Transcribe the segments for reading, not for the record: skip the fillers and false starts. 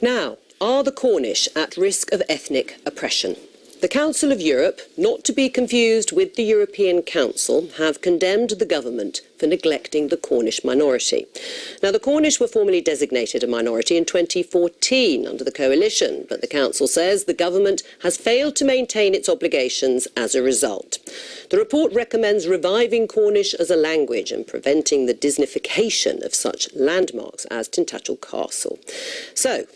Now, are the Cornish at risk of ethnic oppression? The Council of Europe, not to be confused with the European Council, have condemned the government for neglecting the Cornish minority. Now, the Cornish were formally designated a minority in 2014 under the coalition, but the Council says the government has failed to maintain its obligations as a result. The report recommends reviving Cornish as a language and preventing the Disneyfication of such landmarks as Tintagel Castle. So,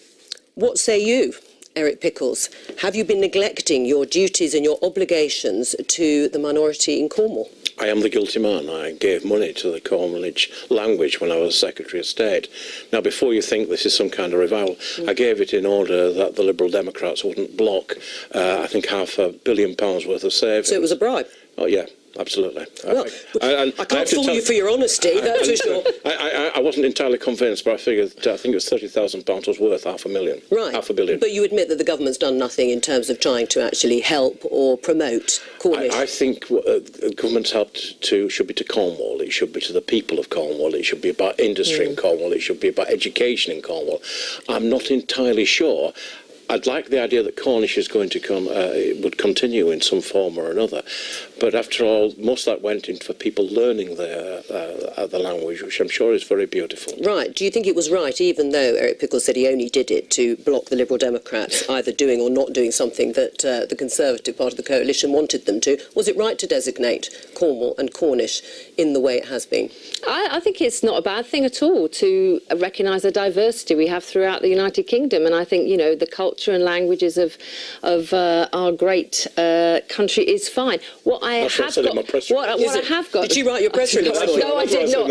what say you, Eric Pickels? Have you been neglecting your duties and your obligations to the minority in Cornwall? I am the guilty man. I gave money to the Cornish language when I was Secretary of State. Now, before you think this is some kind of revival, I gave it in order that the Liberal Democrats wouldn't block, I think, £500 million worth of savings. So it was a bribe? Oh, yeah. Absolutely. Well, I can't fault you for your honesty, that's for sure. I wasn't entirely convinced, but I think it was £30,000 was worth £500,000. Right. £500 million. But you admit that the government's done nothing in terms of trying to actually help or promote Cornish? I think government's help should be to Cornwall. It should be to the people of Cornwall. It should be about industry in Cornwall. It should be about education in Cornwall. I'm not entirely sure. I'd like the idea that Cornish is going to would continue in some form or another, but after all, most of that went in for people learning the language, which I'm sure is very beautiful. Right. Do you think it was right, even though Eric Pickels said he only did it to block the Liberal Democrats either doing or not doing something that the Conservative part of the coalition wanted them to? Was it right to designate Cornwall and Cornish in the way it has been? I think it's not a bad thing at all to recognise the diversity we have throughout the United Kingdom, and I think, you know, the culture and languages of our great country is fine. What I have got. Did you write your press release? No, I did not.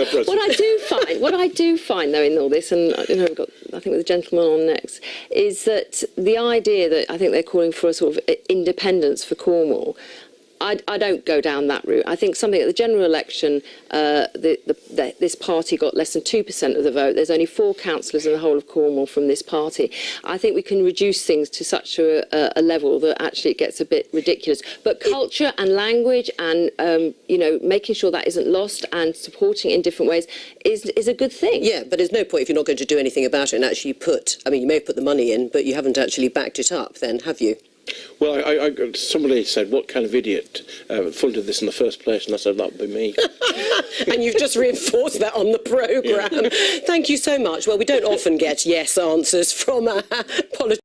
What I do find, though, in all this, and I think with the gentleman on next, is that the idea that I think they're calling for a sort of independence for Cornwall. I don't go down that route. I think something at the general election, this party got less than 2% of the vote. There's only 4 councillors in the whole of Cornwall from this party. I think we can reduce things to such a level that actually it gets a bit ridiculous. But culture and language and, you know, making sure that isn't lost and supporting it in different ways is a good thing. Yeah, but there's no point if you're not going to do anything about it and actually you may have put the money in, but you haven't actually backed it up then, have you? Well, somebody said, what kind of idiot funded this in the first place? And I said, that would be me. And you've just reinforced that on the programme. Thank you so much. Well, we don't often get yes answers from politicians.